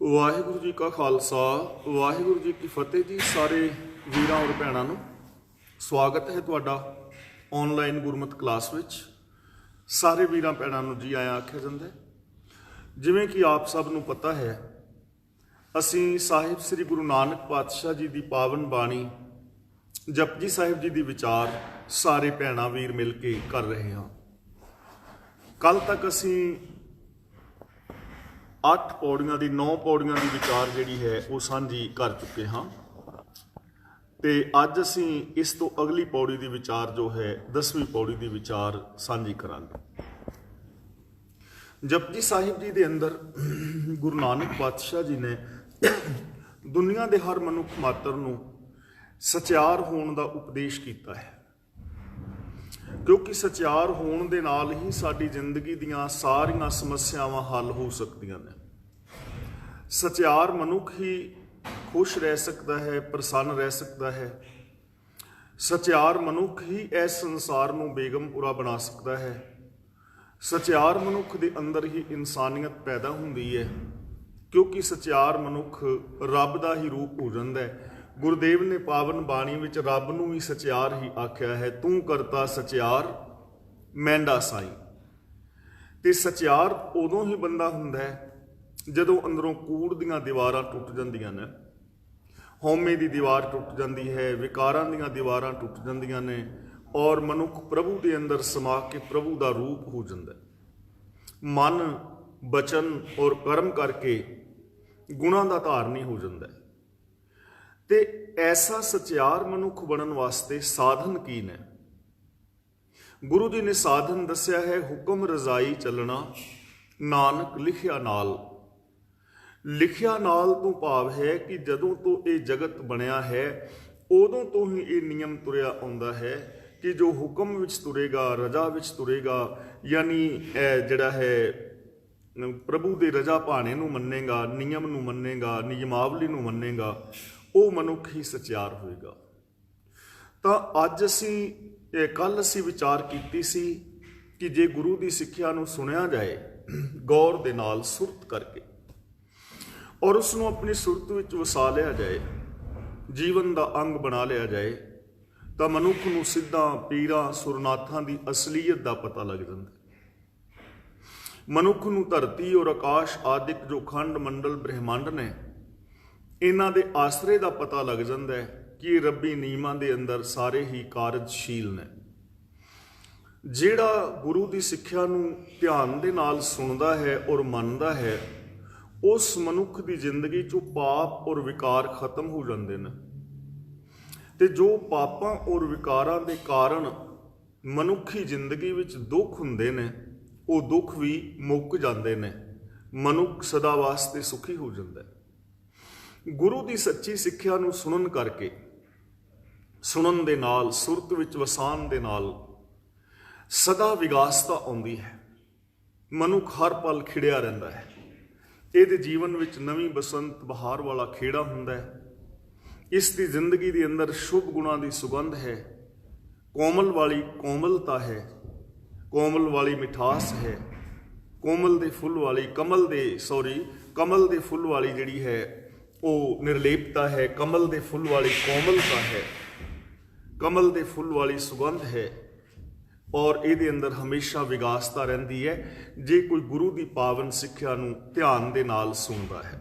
वाहिगुरु जी का खालसा वाहिगुरु जी की फतेह जी। सारे वीरां और भैणां नूं स्वागत है तुहाडा ऑनलाइन गुरमत क्लास विच। सारे वीरां भैणां नूं जी आया आख्या जांदा है। जिवें कि आप सब नूं पता है, असीं साहिब श्री गुरु नानक पातशाह जी की पावन बाणी जपजी साहिब जी की विचार सारे भैणां वीर मिल के कर रहे हैं। कल तक असीं 8 पौड़ियां की 9 पौड़ियां की विचार जिहड़ी है वो सांझी कर चुके हाँ, तो अज असीं इस तो अगली पौड़ी की विचार जो है 10वीं पौड़ी की विचार सांझी करांगे। जपजी साहिब जी के अंदर गुरु नानक पातशाह जी ने दुनिया के हर मनुख मात्र नूं सचियार होने का उपदेश किया है, क्योंकि सचियार होने दे नाल ही साडी जिंदगी दीयां सारियां समस्यावां हल हो सकदियां ने। सचियार मनुख ही खुश रह सकता है, प्रसन्न रह सकता है। सचियार मनुख ही इस संसार नूं बेगमपुरा बना सकता है। सचियार मनुख दे अंदर ही इंसानियत पैदा हुंदी है, क्योंकि सचियार मनुख रब दा ही रूप हो जांदा है। गुरुदेव ने पावन बाणी विच रब नूं भी सचियार ही आख्या है, तू करता सचियार मैंडा साई। ते सचियार उदों ही बंदा हुंदा है जदों अंदरों कूड़ दीयां दीवारां टुट जांदियां ने, हौमे दी दीवार टुट जांदी है, विकारां दीयां दीवारां टुट जांदियां ने और मनुख प्रभु दे अंदर समा के प्रभु दा रूप हो जांदा है। मन बचन और कर्म करके गुणां दा धारनी हो जांदा है। ते ऐसा सचियार मनुख बनन वास्ते साधन की ने? गुरु जी ने साधन दस्या है, हुक्म रजाई चलना नानक लिखिया नाल। लिखिया नाल तो भाव है कि जदों तो ये जगत बनया है उदों तो ही ये नियम तुरया आउंदा है कि जो हुक्म विच तुरेगा, रजा विच तुरेगा, यानी जिहड़ा है प्रभु दे रजा भाणे नूं मन्नेगा, नियम नूं मन्नेगा, नियमावली नूं मन्नेगा, वो मनुख ही सचियार होएगा। तो अज असीं कल असीं विचार कीती सी कि जे गुरु की सिक्ख्या नूं सुनिया जाए गौर दे नाल सुरत करके और उसनूं अपनी सुरत विच वसा लिया जाए, जीवन का अंग बना लिया जाए, तो मनुख नूं सिद्धां पीरां सुरनाथां की असलीयत का पता लग जाता। मनुख नूं धरती और आकाश आदिक जो खंड मंडल ब्रह्मंड ने इन्हां दे आसरे का पता लग जाता है कि रब्बी नियमां दे अंदर सारे ही कारजशील ने। जिहड़ा गुरु की सिक्ख्या नूं ध्यान दे नाल सुनदा है और मनदा है, उस मनुख की जिंदगी चों पाप और विकार खत्म हो जाते हैं। ते जो पापां और विकारां दे कारण मनुखी जिंदगी विच दुख हुंदे ने, वो दुख भी मुक जाते हैं। मनुख सदा वास्ते सुखी हो जाता है। गुरु की सच्ची सिक्ख्या नूं सुनन करके, सुनन दे नाल, सुरत विच वसान दे नाल सदा विगासता आउंदी है। मनुख हर पल खिड़िया रहिंदा है। इहदे जीवन विच नवीं बसंत बहार वाला खेड़ा हुंदा है। इसकी जिंदगी के अंदर शुभ गुणों की सुगंध है, कोमल वाली कोमलता है, कोमल वाली मिठास है, कोमल दे फुल वाली कमल दे फुल वाली जिहड़ी है वो निर्लेपता है, कमल दे फुल वाली कोमलता है, कमल दे फुल वाली सुगंध है और इहदे अंदर हमेशा विगासता रहिंदी है जे कोई गुरु की पावन सिक्ख्या नूं ध्यान दे नाल सुनदा है।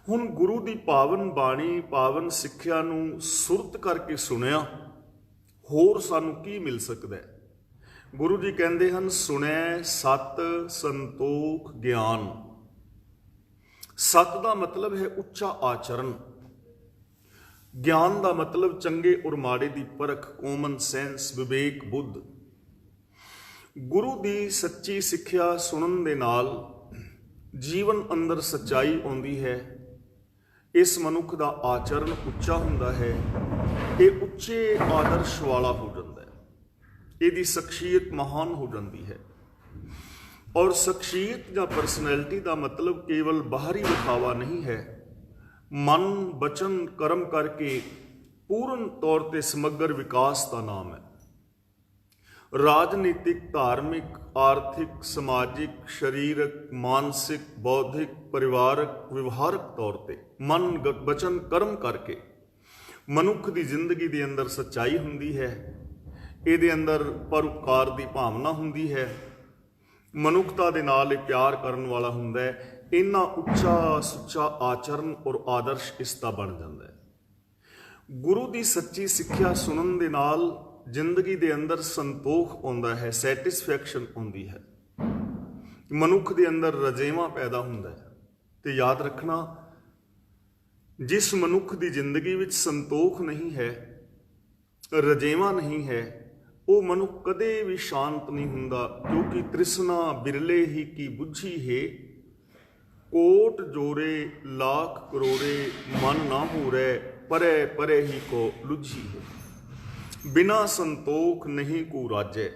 हुण गुरु की पावन बाणी पावन सिक्ख्या नूं सुरत करके सुनिया होर सानूं की मिल सकदा है? गुरु जी कहंदे हन, सुनै सत संतोख ज्ञान। सत का मतलब है उच्चा आचरण, ज्ञान का मतलब चंगे और माड़े की परख, कॉमन सेंस, विवेक, बुद्ध। गुरु की सच्ची सिक्ख्या सुनन दे नाल जीवन अंदर सच्चाई आउंदी है। इस मनुख का आचरण उच्चा हुंदा है, ये उच्चे आदर्श वाला हो जाता है, इसकी शख्सियत महान हो जाती है। और शख्सियत या परसनैलिटी का मतलब केवल बाहरी दिखावा नहीं है। मन बचन कर्म करके पूर्ण तौर पर समग्र विकास का नाम है। राजनीतिक, धार्मिक, आर्थिक, समाजिक, शरीरक, मानसिक, बौद्धिक, परिवारक, विवहारक तौर पर मन, वचन, कर्म करके मनुख की जिंदगी के अंदर सच्चाई हुंदी है, ਇਹਦੇ अंदर परोपकार की भावना हुंदी है, मनुखता ਦੇ ਨਾਲ ਇਹ प्यार करन वाला हुंदा है, इन्ना उच्चा सुच्चा आचरण और आदर्श इसका बन जाता है। गुरु की सच्ची सिक्ख्या सुनन दे नाल जिंदगी दे अंदर संतोख आउंदा है, सैटिस्फैक्शन आउंदी है, मनुख दे अंदर रजेवा पैदा हुंदा है। ते याद रखना, जिस मनुख की जिंदगी विच संतोख नहीं है, रजेवा नहीं है, वो मनुख कदे भी शांत नहीं हुंदा, क्योंकि तृष्णा बिरले ही की बुझी है, कोट जोरे लाख करोड़े मन ना हो रे, परे परे ही को लुझी है, बिना संतोख नहीं को राजै।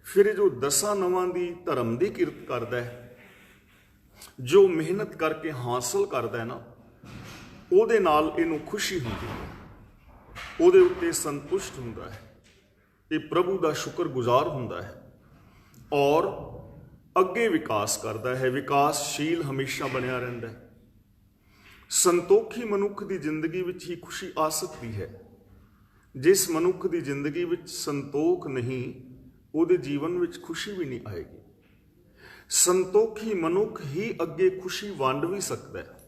फिर जो दसा नवां दी धर्म की किरत करदा है, जो मेहनत करके हासिल करदा है ना, ਉਹਦੇ ਨਾਲ ਇਹਨੂੰ खुशी ਹੁੰਦੀ है, ਉਹਦੇ ਉੱਤੇ संतुष्ट ਹੁੰਦਾ है, ये प्रभु का शुक्रगुजार ਹੁੰਦਾ है और अगे विकास करता है, विकासशील हमेशा बनया रहता है। संतोखी मनुख की जिंदगी विच ही खुशी आ सकती है। जिस मनुख की जिंदगी विच संतोख नहीं, ਉਹਦੇ जीवन विच खुशी भी नहीं आएगी। संतोखी मनुख ही अगे खुशी वंड भी सकता है,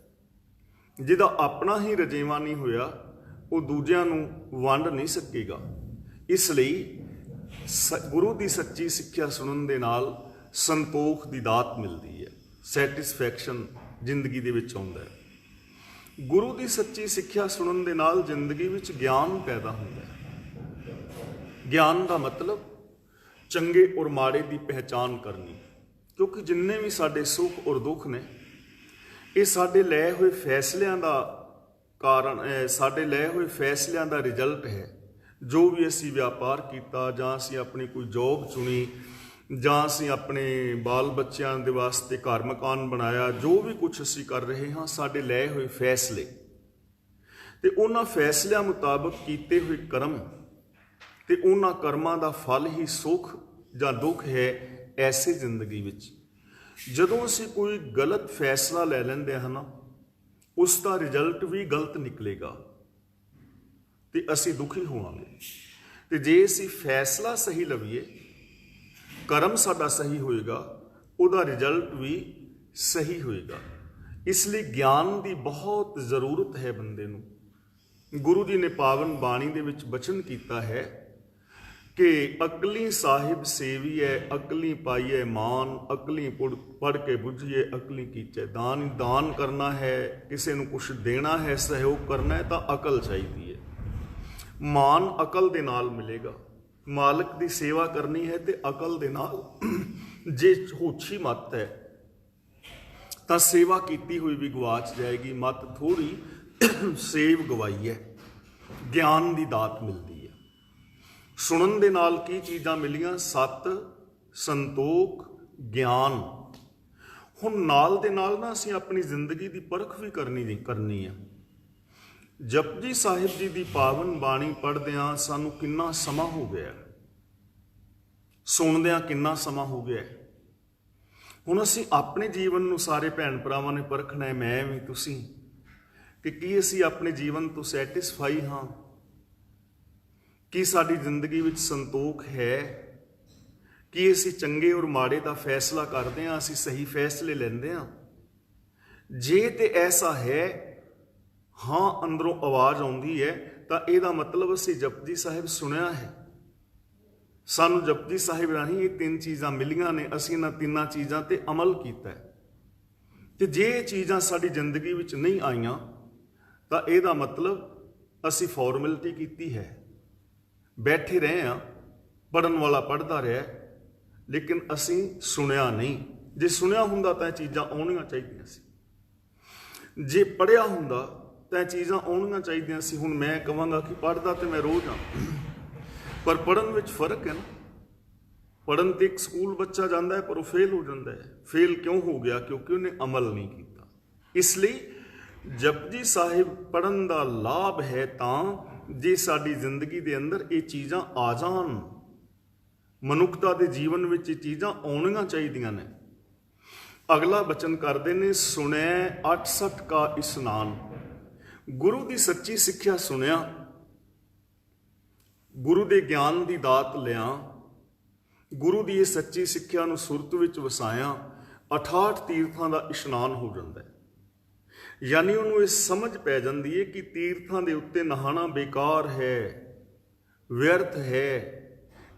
जिहदा अपना ही रजेवा नहीं होया, वो दूजियां नूं वंड नहीं सकेगा। इसलिए गुरु की सच्ची सिक्ख्या सुनन दे नाल संतोख की दात मिलती है, सैटिस्फैक्शन जिंदगी दे विच आउंदा है। गुरु की सच्ची सिक्ख्या सुनन दे नाल जिंदगी विच ज्ञान पैदा होंदा है। ज्ञान का मतलब चंगे और माड़े की पहचान करनी, क्योंकि जिन्ने भी साडे सुख और दुख ने, ये साडे लए हुए फैसलियां का कारण, साडे लए हुए फैसलियां का रिजल्ट है। जो भी असी व्यापार किया, जां असी अपनी कोई जॉब चुनी, जां असी अपने बाल बच्चों के वास्ते घर मकान बनाया, जो भी कुछ असी कर रहे हाँ, साडे लए हुए फैसले ते उन्हां फैसलियां मुताबक कीते हुए कर्म ते उन्हां कर्मां दा फल ही सुख जां दुख है। ऐसे जिंदगी विच जदों असी कोई गलत फैसला ले लैंदे हां ना, उसका रिजल्ट भी गलत निकलेगा ते असी दुखी होवांगे। ते जे असी फैसला सही लवीए, कर्म साडा सही होएगा, उहदा रिजल्ट भी सही होएगा। इसलिए ज्ञान की बहुत जरूरत है बंदे नूं। गुरु जी ने पावन बाणी दे विच बचन कीता है कि अकली साहिब सेवीए, अकली पाईए मान, अकली पढ़ के बुझिए, अकली कीचे दान। दान करना है, किसी नूं कुछ देना है, सहयोग करना है, तो अकल चाहिए है। मान अकल दे नाल मिलेगा। मालिक की सेवा करनी है तो अकल दे नाल। जे होछी मत है तो सेवा कीती हुई भी गवाच जाएगी, मत थोड़ी सेव गवाई है। ज्ञान की दात मिलती है। सुनन दे नाल की चीज़ां मिलियां? सत, संतोख, ज्ञान। हुण नाल दे नाल ना असीं अपनी जिंदगी की परख भी करनी है। जपजी साहिब जी की पावन बाणी पढ़दियां सानू किन्ना समा हो गया, सुनदियां किन्ना समा हो गया। हुण असीं अपने जीवन नूं सारे भैन भरावां ने परखना है, मैं भी तुसीं, कि की असीं अपने जीवन तो सैटिस्फाई हाँ, कि साडी जिंदगी विच संतोख है, कि असीं चंगे और माड़े का फैसला करते हैं, असीं सही फैसले लैंदे हां। जे ते ऐसा है, हाँ अंदरों आवाज़ आउंदी है, तो यदा मतलब असीं जपजी साहिब सुनिया है। सानू जपजी साहिब राही ये तीन चीज़ां मिलियां ने, असीं इन्हां तीनां चीज़ां ते अमल कीता है। ते जे ये चीज़ां साडी जिंदगी विच नहीं आईयां, तो यदा मतलब असीं फॉर्मैलिटी कीती है, बैठे रहे हैं, पढ़न वाला पढ़ता रहा, लेकिन असीं सुनिया नहीं। जे सुनिया हुंदा तां चीज़ां आउणियां चाहीदियां सी, जे पढ़िया हुंदा तां चीज़ां आउणियां चाहीदियां सी। हुण मैं कहांगा कि पढ़दा तो मैं रोज़ हाँ, पर पढ़न विच फर्क है ना। पढ़न तो एक स्कूल बच्चा जाता है, पर वो फेल हो जाता है। फेल क्यों हो गया? क्योंकि उन्हें अमल नहीं किया। इसलिए जपजी साहिब पढ़न का लाभ है तां जे साडी जिंदगी के अंदर ये चीज़ां आ जान। ਮਨੁੱਖਤਾ ਦੇ ਜੀਵਨ ਵਿੱਚ ਇਹ ਚੀਜ਼ਾਂ ਆਉਣੀਆਂ ਚਾਹੀਦੀਆਂ ਨੇ। ਅਗਲਾ ਬਚਨ ਕਰਦੇ ਨੇ, ਸੁਣਿਆ 68 ਕਾ ਇਸਨਾਨ। ਗੁਰੂ ਦੀ ਸੱਚੀ ਸਿੱਖਿਆ ਸੁਣਿਆ, ਗੁਰੂ ਦੇ ਗਿਆਨ ਦੀ ਦਾਤ ਲਿਆ, ਗੁਰੂ ਦੀ ਇਹ ਸੱਚੀ ਸਿੱਖਿਆ ਨੂੰ ਸੁਰਤ ਵਿੱਚ ਵਸਾਇਆ, 68 ਤੀਰਥਾਂ ਦਾ ਇਸ਼ਨਾਨ ਹੋ ਜਾਂਦਾ ਹੈ। ਯਾਨੀ ਉਹਨੂੰ ਇਹ ਸਮਝ ਪੈ ਜਾਂਦੀ ਹੈ ਕਿ ਤੀਰਥਾਂ ਦੇ ਉੱਤੇ ਨਹਾਣਾ ਬੇਕਾਰ ਹੈ, ਵਿਅਰਥ ਹੈ।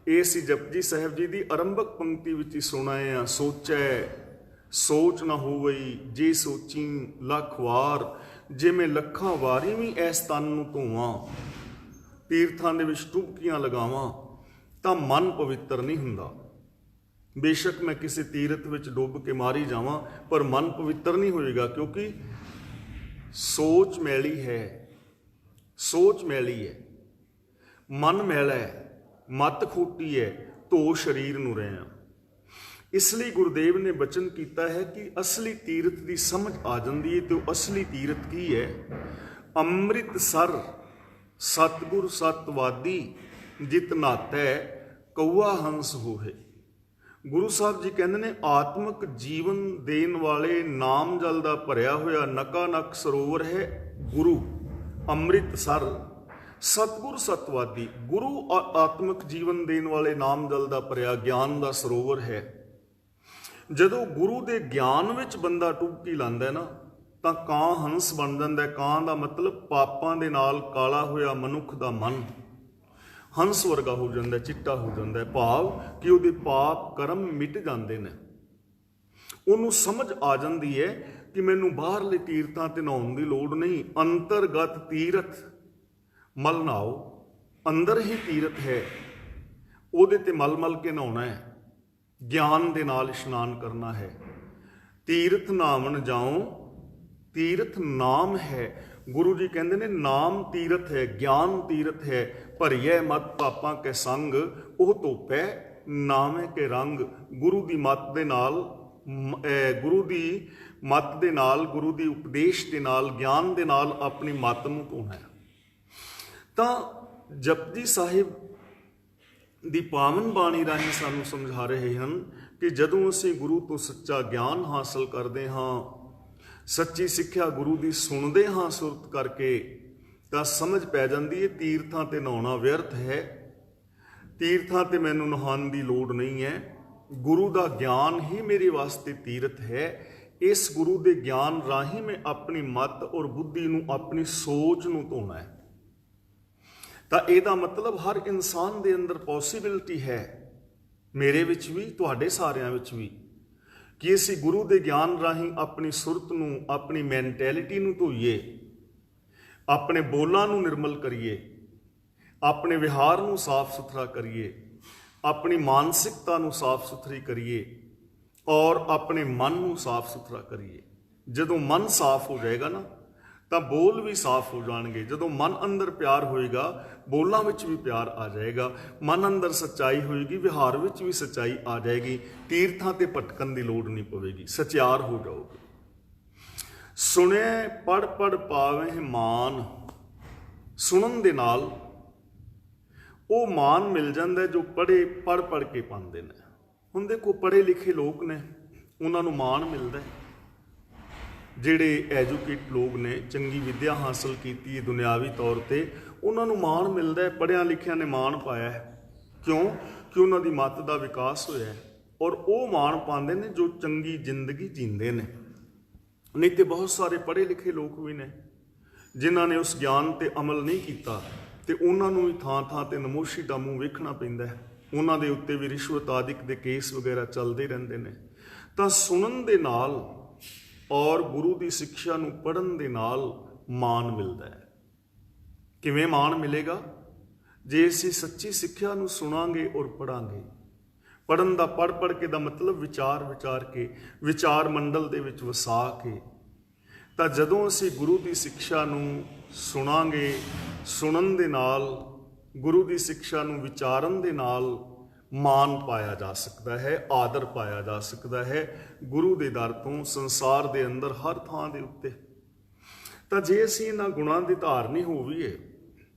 ਇਹ ਸੀ ਜਪਜੀ ਸਾਹਿਬ ਜੀ ਦੀ ਆਰੰਭਕ ਪੰਕਤੀ ਵਿੱਚ ਹੀ ਸੁਣਾਏ ਆ, ਸੋਚੈ ਸੋਚ ਨਾ ਹੋਵਈ ਜੇ ਸੋਚੀ ਲੱਖ ਵਾਰ, ਜੇ ਮੈਂ ਲੱਖਾਂ ਵਾਰੀ ਵੀ ਇਸ ਤਨ ਨੂੰ ਧੋਵਾਂ, ਤੀਰਥਾਂ ਦੇ ਵਿੱਚ ਡੁਬਕੀਆਂ ਲਗਾਵਾਂ ਤਾਂ ਮਨ ਪਵਿੱਤਰ ਨਹੀਂ ਹੁੰਦਾ। ਬੇਸ਼ੱਕ ਮੈਂ ਕਿਸੇ ਤੀਰਥ ਵਿੱਚ ਡੁੱਬ ਕੇ ਮਾਰੀ ਜਾਵਾਂ, ਪਰ ਮਨ ਪਵਿੱਤਰ ਨਹੀਂ ਹੋਏਗਾ, ਕਿਉਂਕਿ ਸੋਚ ਮੈਲੀ ਹੈ, ਸੋਚ ਮੈਲੀ ਹੈ, ਮਨ ਮੈਲਾ ਹੈ, ਮਤ ਖੋਟੀ ਹੈ, ਧੋ ਸਰੀਰ ਨੂੰ ਰਹੇ ਹਾਂ। ਇਸ ਲਈ ਗੁਰਦੇਵ ਨੇ ਬਚਨ ਕੀਤਾ ਹੈ ਕਿ ਅਸਲੀ ਤੀਰਥ ਦੀ ਸਮਝ ਆ ਜਾਂਦੀ ਹੈ। ਤੇ ਉਹ ਅਸਲੀ ਤੀਰਥ ਕੀ ਹੈ? ਅੰਮ੍ਰਿਤਸਰ ਸਤਿਗੁਰ ਸਤਵਾਦੀ ਜਿਤ ਨਾਤੈ ਕਊਆ ਹੰਸ ਹੋਏ। ਗੁਰੂ ਸਾਹਿਬ ਜੀ ਕਹਿੰਦੇ ਨੇ, ਆਤਮਿਕ ਜੀਵਨ ਦੇਣ ਵਾਲੇ ਨਾਮ ਜਲ ਦਾ ਭਰਿਆ ਹੋਇਆ ਨਕਾ ਨਕ ਸਰੋਵਰ ਹੈ ਗੁਰੂ। ਅੰਮ੍ਰਿਤਸਰ ਸਤਿਗੁਰ ਸਤਵਾਦੀ, ਗੁਰੂ ਆਤਮਿਕ ਜੀਵਨ ਦੇਣ ਵਾਲੇ ਨਾਮ ਜਲ ਦਾ ਭਰਿਆ ਗਿਆਨ ਦਾ ਸਰੋਵਰ ਹੈ। ਜਦੋਂ ਗੁਰੂ ਦੇ ਗਿਆਨ ਵਿੱਚ ਬੰਦਾ ਡੁਬਕੀ ਲਾਉਂਦਾ ਨਾ, ਤਾਂ ਕਾਂ ਹੰਸ ਬਣ ਜਾਂਦਾ। ਕਾਂ ਦਾ ਮਤਲਬ ਪਾਪਾਂ ਦੇ ਨਾਲ ਕਾਲਾ ਹੋਇਆ ਮਨੁੱਖ ਦਾ ਮਨ ਹੰਸ ਵਰਗਾ ਹੋ ਜਾਂਦਾ, ਚਿੱਟਾ ਹੋ ਜਾਂਦਾ। ਭਾਵ ਕਿ ਉਹਦੇ ਪਾਪ ਕਰਮ ਮਿਟ ਜਾਂਦੇ ਨੇ। ਉਹਨੂੰ ਸਮਝ ਆ ਜਾਂਦੀ ਹੈ ਕਿ ਮੈਨੂੰ ਬਾਹਰਲੇ ਤੀਰਥਾਂ ਤੇ ਨਹਾਉਣ ਦੀ ਲੋੜ ਨਹੀਂ, ਅੰਤਰਗਤ ਤੀਰਥ ਮਲ ਨਹਾਓ, ਅੰਦਰ ਹੀ ਤੀਰਥ ਹੈ, ਉਹਦੇ ਤੇ ਮਲ ਮਲ ਕੇ ਨਹਾਉਣਾ ਹੈ, ਗਿਆਨ ਦੇ ਨਾਲ ਇਸ਼ਨਾਨ ਕਰਨਾ ਹੈ। ਤੀਰਥ ਨਾਵਣ ਜਾਓ, ਤੀਰਥ ਨਾਮ ਹੈ। ਗੁਰੂ ਜੀ ਕਹਿੰਦੇ ਨੇ, ਨਾਮ ਤੀਰਥ ਹੈ, ਗਿਆਨ ਤੀਰਥ ਹੈ। ਭਰੀਐ ਮਤ ਪਾਪਾਂ ਕੇ ਸੰਗ, ਉਹ ਧੋਪੈ ਨਾਮੇ ਕੇ ਰੰਗ। ਗੁਰੂ ਦੀ ਮੱਤ ਦੇ ਨਾਲ, ਗੁਰੂ ਦੀ ਮੱਤ ਦੇ ਨਾਲ, ਗੁਰੂ ਦੀ ਉਪਦੇਸ਼ ਦੇ ਨਾਲ, ਗਿਆਨ ਦੇ ਨਾਲ ਆਪਣੀ ਮੱਤ ਨੂੰ ਧੋਣਾ ਹੈ। ਤਾਂ ਜਪਜੀ ਸਾਹਿਬ ਦੀ ਪਾਵਨ ਬਾਣੀ ਰਾਹੀਂ ਸਾਨੂੰ ਸਮਝਾ ਰਹੇ ਹਨ ਕਿ ਜਦੋਂ ਅਸੀਂ ਗੁਰੂ ਤੋਂ ਸੱਚਾ ਗਿਆਨ ਹਾਸਲ ਕਰਦੇ ਹਾਂ, ਸੱਚੀ ਸਿੱਖਿਆ ਗੁਰੂ ਦੀ ਸੁਣਦੇ ਹਾਂ ਸੁਰਤ ਕਰਕੇ, ਤਾਂ ਸਮਝ ਪੈ ਜਾਂਦੀ ਹੈ ਤੀਰਥਾਂ ਤੇ ਨਹਾਉਣਾ ਵਿਅਰਥ ਹੈ, ਤੀਰਥਾਂ ਤੇ ਮੈਨੂੰ ਨਹਾਉਣ ਦੀ ਲੋੜ ਨਹੀਂ ਹੈ। ਗੁਰੂ ਦਾ ਗਿਆਨ ਹੀ ਮੇਰੇ ਵਾਸਤੇ ਤੀਰਥ ਹੈ। ਇਸ ਗੁਰੂ ਦੇ ਗਿਆਨ ਰਾਹੀਂ ਮੈਂ ਆਪਣੀ ਮਤ ਔਰ ਬੁੱਧੀ ਨੂੰ, ਆਪਣੀ ਸੋਚ ਨੂੰ ਧੋਣਾ ਹੈ। ਤਾਂ ਇਹਦਾ ਮਤਲਬ ਹਰ ਇਨਸਾਨ ਦੇ ਅੰਦਰ ਪੋਸੀਬਿਲਿਟੀ ਹੈ, ਮੇਰੇ ਵਿੱਚ ਵੀ, ਤੁਹਾਡੇ ਸਾਰਿਆਂ ਵਿੱਚ ਵੀ, ਕਿ ਅਸੀਂ ਗੁਰੂ ਦੇ ਗਿਆਨ ਰਾਹੀਂ ਆਪਣੀ ਸੁਰਤ ਨੂੰ, ਆਪਣੀ ਮੈਂਟੈਲਿਟੀ ਨੂੰ ਧੋਈਏ, ਆਪਣੇ ਬੋਲਾਂ ਨੂੰ ਨਿਰਮਲ ਕਰੀਏ, ਆਪਣੇ ਵਿਹਾਰ ਨੂੰ ਸਾਫ਼ ਸੁਥਰਾ ਕਰੀਏ, ਆਪਣੀ ਮਾਨਸਿਕਤਾ ਨੂੰ ਸਾਫ਼ ਸੁਥਰੀ ਕਰੀਏ ਔਰ ਆਪਣੇ ਮਨ ਨੂੰ ਸਾਫ਼ ਸੁਥਰਾ ਕਰੀਏ। ਜਦੋਂ ਮਨ ਸਾਫ਼ ਹੋ ਜਾਏਗਾ ਨਾ, ਤਾਂ ਬੋਲ ਵੀ ਸਾਫ਼ ਹੋ ਜਾਣਗੇ। ਜਦੋਂ ਮਨ ਅੰਦਰ ਪਿਆਰ ਹੋਏਗਾ, ਬੋਲਾਂ ਵਿੱਚ ਵੀ ਪਿਆਰ ਆ ਜਾਏਗਾ। ਮਨ ਅੰਦਰ ਸੱਚਾਈ ਹੋਏਗੀ, ਵਿਹਾਰ ਵਿੱਚ ਵੀ ਸੱਚਾਈ ਆ ਜਾਏਗੀ। ਤੀਰਥਾਂ ਤੇ ਭਟਕਣ ਦੀ ਲੋੜ ਨਹੀਂ ਪਵੇਗੀ, ਸਚਿਆਰ ਹੋ ਜਾਓਗੇ। ਸੁਣਿਆ ਪੜ ਪੜ ਪਾਵੇਂ ਮਾਨ। ਸੁਣਨ ਦੇ ਨਾਲ ਉਹ ਮਾਨ ਮਿਲ ਜਾਂਦਾ ਜੋ ਪੜ ਪੜ ਕੇ ਪਾਉਂਦੇ ਨੇ। ਹੁਣ ਦੇਖੋ, ਪੜ੍ਹੇ ਲਿਖੇ ਲੋਕ ਨੇ, ਉਹਨਾਂ ਨੂੰ ਮਾਣ ਮਿਲਦਾ ਹੈ। ਜਿਹੜੇ ਐਜੂਕੇਟ ਲੋਕ ਨੇ, ਚੰਗੀ ਵਿੱਦਿਆ ਹਾਸਲ ਕੀਤੀ ਹੈ ਦੁਨਿਆਵੀ ਤੌਰ ਤੇ, ਉਹਨਾਂ ਨੂੰ ਮਾਣ ਮਿਲਦਾ ਹੈ। ਪੜ੍ਹਿਆਂ ਲਿਖਿਆਂ ਨੇ ਮਾਣ ਪਾਇਆ ਹੈ। ਕਿਉਂ? ਕਿ ਉਹਨਾਂ ਦੀ ਮੱਤ ਦਾ ਵਿਕਾਸ ਹੋਇਆ ਹੈ। ਔਰ ਉਹ ਮਾਣ ਪਾਉਂਦੇ ਨੇ ਜੋ ਚੰਗੀ ਜ਼ਿੰਦਗੀ ਜੀਂਦੇ ਨੇ। ਨਹੀਂ ਤੇ ਬਹੁਤ ਸਾਰੇ ਪੜ੍ਹੇ ਲਿਖੇ ਲੋਕ ਵੀ ਨੇ ਜਿਨ੍ਹਾਂ ਨੇ ਉਸ ਗਿਆਨ ਤੇ ਅਮਲ ਨਹੀਂ ਕੀਤਾ, ਤੇ ਉਹਨਾਂ ਨੂੰ ਵੀ ਥਾਂ ਥਾਂ ਤੇ ਨਮੋਸ਼ੀ ਦਾ ਮੂੰਹ ਵੇਖਣਾ ਪੈਂਦਾ ਹੈ। ਉਹਨਾਂ ਦੇ ਉੱਤੇ ਵੀ ਰਿਸ਼ਵਤ ਆਦਿਕ ਦੇ ਕੇਸ ਵਗੈਰਾ ਚੱਲਦੇ ਰਹਿੰਦੇ ਨੇ। ਤਾਂ ਸੁਣਨ ਦੇ ਨਾਲ ਔਰ ਗੁਰੂ ਦੀ ਸਿੱਖਿਆ ਨੂੰ ਪੜ੍ਹਨ ਦੇ ਨਾਲ ਮਾਣ ਮਿਲਦਾ ਹੈ। ਕਿਵੇਂ ਮਾਣ ਮਿਲੇਗਾ? ਜੇ ਅਸੀਂ ਸੱਚੀ ਸਿੱਖਿਆ ਨੂੰ ਸੁਣਾਂਗੇ ਔਰ ਪੜ੍ਹਾਂਗੇ। ਪੜ੍ਹਨ ਦਾ ਪੜ੍ਹ ਕੇ ਦਾ ਮਤਲਬ ਵਿਚਾਰ ਕੇ, ਵਿਚਾਰ ਮੰਡਲ ਦੇ ਵਿੱਚ ਵਸਾ ਕੇ। ਤਾਂ ਜਦੋਂ ਅਸੀਂ ਗੁਰੂ ਦੀ ਸਿੱਖਿਆ ਨੂੰ ਸੁਣਾਂਗੇ, ਸੁਣਨ ਦੇ ਨਾਲ, ਗੁਰੂ ਦੀ ਸਿੱਖਿਆ ਨੂੰ ਵਿਚਾਰਨ ਦੇ ਨਾਲ ਮਾਣ ਪਾਇਆ ਜਾ ਸਕਦਾ ਹੈ, ਆਦਰ ਪਾਇਆ ਜਾ ਸਕਦਾ ਹੈ ਗੁਰੂ ਦੇ ਦਰ ਤੋਂ, ਸੰਸਾਰ ਦੇ ਅੰਦਰ ਹਰ ਥਾਂ ਦੇ ਉੱਤੇ। ਤਾਂ ਜੇ ਅਸੀਂ ਇਹਨਾਂ ਗੁਣਾਂ ਦੇ ਧਾਰਨੀ ਹੋਈਏ